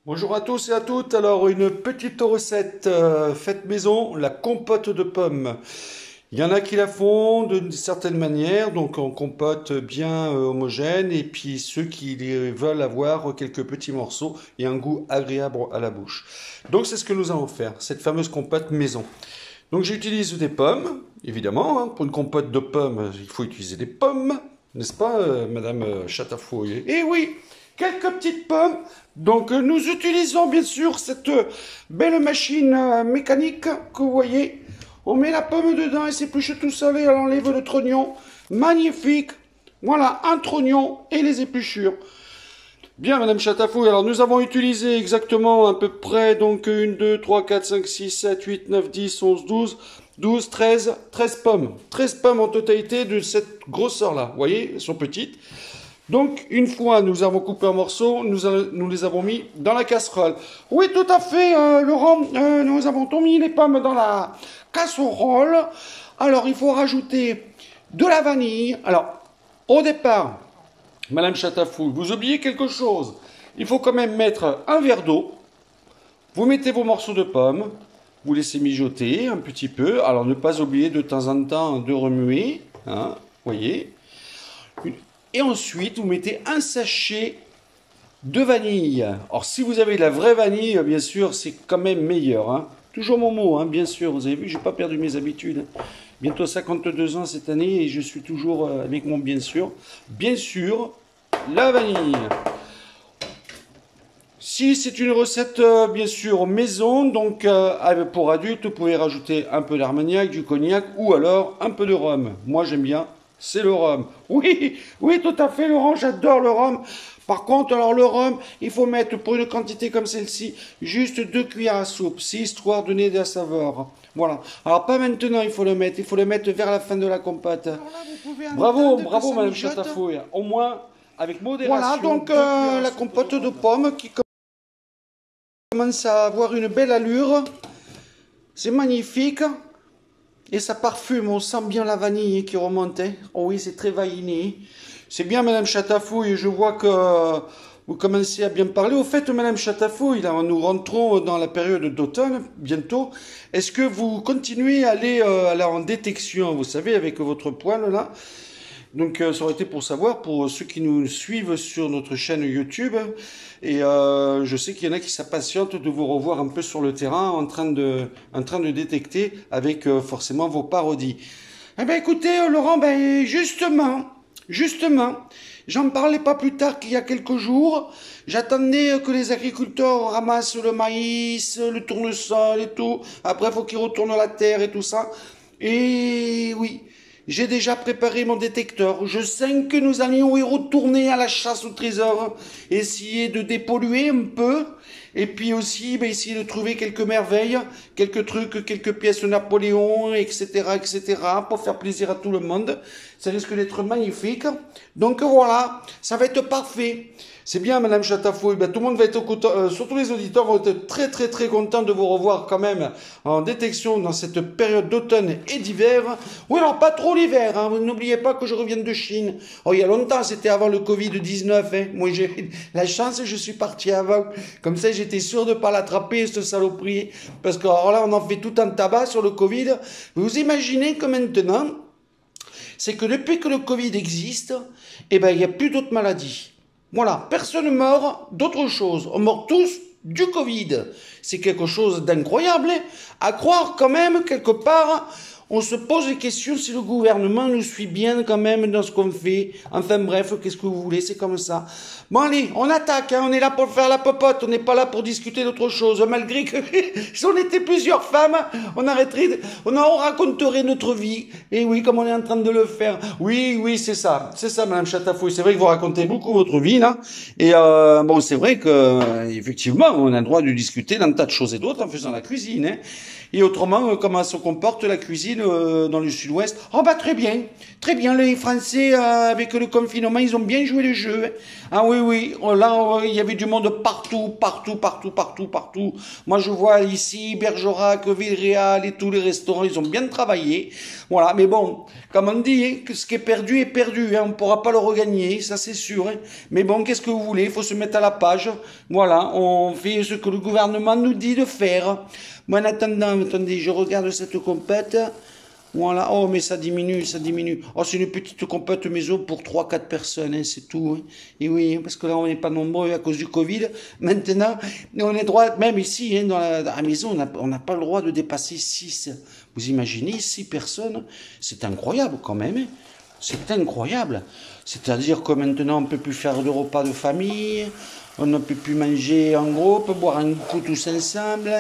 Bonjour à tous et à toutes. Alors, une petite recette faite maison, la compote de pommes. Il y en a qui la font d'une certaine manière, donc en compote bien homogène, et puis ceux qui veulent avoir quelques petits morceaux et un goût agréable à la bouche. Donc, c'est ce que nous allons faire, cette fameuse compote maison. Donc, j'utilise des pommes, évidemment. Pour une compote de pommes, il faut utiliser des pommes, n'est-ce pas, Madame Chatafouille? Eh oui, quelques petites pommes. Donc nous utilisons bien sûr cette belle machine mécanique que vous voyez. On met la pomme dedans et s'épluche tout seul et elle enlève le trognon. Magnifique. Voilà, un trognon et les épluchures. Bien, Madame Chatafouille, alors nous avons utilisé exactement à peu près donc 1, 2, 3, 4, 5, 6, 7, 8, 9, 10, 11, 12, 13 pommes. 13 pommes en totalité de cette grosseur-là. Vous voyez, elles sont petites. Donc, une fois nous avons coupé en morceaux, nous les avons mis dans la casserole. Oui, tout à fait, Laurent, nous avons tout mis les pommes dans la casserole. Alors, il faut rajouter de la vanille. Alors, au départ, Madame Chatafouille, vous oubliez quelque chose. Il faut quand même mettre un verre d'eau. Vous mettez vos morceaux de pommes. Vous laissez mijoter un petit peu. Alors, ne pas oublier de temps en temps de remuer. Hein, voyez. Et ensuite, vous mettez un sachet de vanille. Alors, si vous avez de la vraie vanille, bien sûr, c'est quand même meilleur. Hein. Toujours mon mot, hein, bien sûr. Vous avez vu, je n'ai pas perdu mes habitudes. Bientôt 52 ans cette année et je suis toujours avec mon bien sûr. Bien sûr, la vanille. Si c'est une recette, bien sûr, maison, donc pour adultes, vous pouvez rajouter un peu d'armagnac, du cognac ou alors un peu de rhum. Moi, j'aime bien. C'est le rhum. Oui, oui, tout à fait, Laurent, j'adore le rhum. Par contre, alors le rhum, il faut mettre pour une quantité comme celle-ci, juste 2 cuillères à soupe, c'est histoire de donner de la saveur. Voilà. Alors pas maintenant, il faut le mettre vers la fin de la compote. Bravo, bravo, Madame Chatafouille. Au moins, avec modération. Voilà, donc la compote de pommes qui commence à avoir une belle allure. C'est magnifique. Et ça parfume, on sent bien la vanille qui remonte. Hein. Oh oui, c'est très vanillé. C'est bien, Madame Chatafouille, je vois que vous commencez à bien parler. Au fait, Madame Chatafouille, là, nous rentrons dans la période d'automne, bientôt. Est-ce que vous continuez à aller en détection, vous savez, avec votre poêle, là? Donc ça aurait été pour savoir, pour ceux qui nous suivent sur notre chaîne YouTube, et je sais qu'il y en a qui s'impatientent de vous revoir un peu sur le terrain en train de détecter avec forcément vos parodies. Eh bien écoutez Laurent, ben justement, j'en parlais pas plus tard qu'il y a quelques jours, j'attendais que les agriculteurs ramassent le maïs, le tournesol et tout, après il faut qu'ils retournent la terre et tout ça, et oui. J'ai déjà préparé mon détecteur. Je sens que nous allions y retourner à la chasse au trésor, essayer de dépolluer un peu, et puis aussi essayer de trouver quelques merveilles, quelques trucs, quelques pièces de Napoléon, etc., pour faire plaisir à tout le monde. Ça risque d'être magnifique. Donc voilà, ça va être parfait. C'est bien, Madame Chatafouille. Tout le monde va être content, surtout les auditeurs vont être très contents de vous revoir quand même en détection dans cette période d'automne et d'hiver. Oui, alors pas trop l'hiver, hein. Vous n'oubliez pas que je reviens de Chine. Oh, il y a longtemps, c'était avant le Covid-19. Hein. Moi, j'ai la chance, je suis parti avant. Comme ça, j'étais sûr de ne pas l'attraper, cette saloperie. Parce que alors là, on en fait tout un tabac sur le Covid. Vous imaginez que maintenant, c'est que depuis que le Covid existe, il n'y a plus d'autres maladies. Voilà, personne ne meurt d'autre chose. On meurt tous du Covid. C'est quelque chose d'incroyable. Hein, à croire quand même, quelque part, on se pose des questions si le gouvernement nous suit bien quand même dans ce qu'on fait. Enfin bref, qu'est-ce que vous voulez, c'est comme ça. Bon allez, on attaque, hein, on est là pour faire la popote, on n'est pas là pour discuter d'autre chose. Malgré que si on était plusieurs femmes, on en raconterait notre vie. Et oui, comme on est en train de le faire. Oui, c'est ça, Madame Chatafouille. C'est vrai que vous racontez beaucoup votre vie là. Et bon, c'est vrai que effectivement, on a le droit de discuter d'un tas de choses et d'autres en faisant la cuisine. Hein. Et autrement, comment se comporte la cuisine ici, dans le sud-ouest? Oh bah très bien. Très bien, les Français, avec le confinement, ils ont bien joué le jeu, hein. Ah oui, oui, oh, là, il y avait du monde partout, partout, partout, partout, partout. Moi, je vois ici, Bergerac, Villeréal et tous les restaurants, ils ont bien travaillé. Voilà, mais bon, comme on dit, hein, que ce qui est perdu, hein, on ne pourra pas le regagner, ça c'est sûr, hein. Mais bon, qu'est-ce que vous voulez? Il faut se mettre à la page. Voilà, on fait ce que le gouvernement nous dit de faire. Moi, en attendant, attendez, je regarde cette compète. Voilà, oh, mais ça diminue, ça diminue. Oh, c'est une petite compète maison pour trois quatre personnes, hein, c'est tout, hein. Et oui, parce que là, on n'est pas nombreux à cause du Covid. Maintenant, on est droit, même ici, hein, dans la maison, on n'a pas le droit de dépasser 6. Vous imaginez, 6 personnes? C'est incroyable quand même, hein. C'est incroyable. C'est-à-dire que maintenant, on ne peut plus faire de repas de famille, on ne peut plus manger en groupe, boire un coup tous ensemble.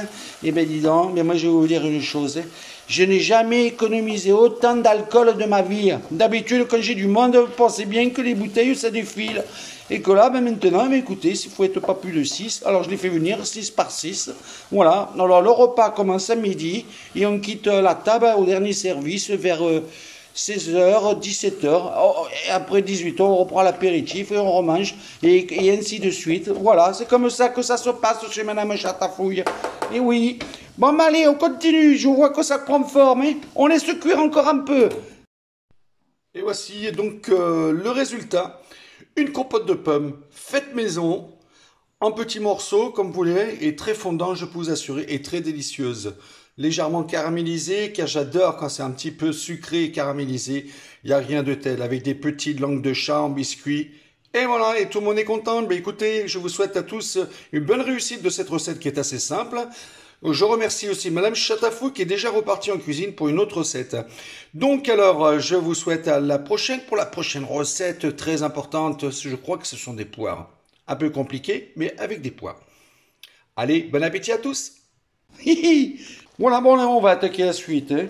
Eh bien, dis donc, mais moi, je vais vous dire une chose, hein. Je n'ai jamais économisé autant d'alcool de ma vie. D'habitude, quand j'ai du monde, pensez bien que les bouteilles, ça défile. Et que là, ben maintenant, ben écoutez, s'il faut être pas plus de 6, alors je les fais venir 6 par 6. Voilà. Alors, le repas commence à midi et on quitte la table au dernier service vers 16h, 17h. Et après 18h, on reprend l'apéritif et on remange. Et ainsi de suite. Voilà, c'est comme ça que ça se passe chez Madame Chatafouille. Et oui. Bon, mais allez, on continue. Je vois que ça prend forme, hein. On laisse cuire encore un peu. Et voici donc le résultat. Une compote de pommes faite maison, en petits morceaux, comme vous voulez, et très fondant, je peux vous assurer, et très délicieuse. Légèrement caramélisée, car j'adore quand c'est un petit peu sucré et caramélisé. Il n'y a rien de tel, avec des petites langues de chat en biscuit. Et voilà, et tout le monde est content. Ben écoutez, je vous souhaite à tous une bonne réussite de cette recette qui est assez simple. Je remercie aussi Madame Chatafou qui est déjà repartie en cuisine pour une autre recette. Donc alors, je vous souhaite à la prochaine pour la prochaine recette très importante. Je crois que ce sont des poires. Un peu compliqué, mais avec des poires. Allez, bon appétit à tous. Voilà, bon là, on va attaquer la suite, hein.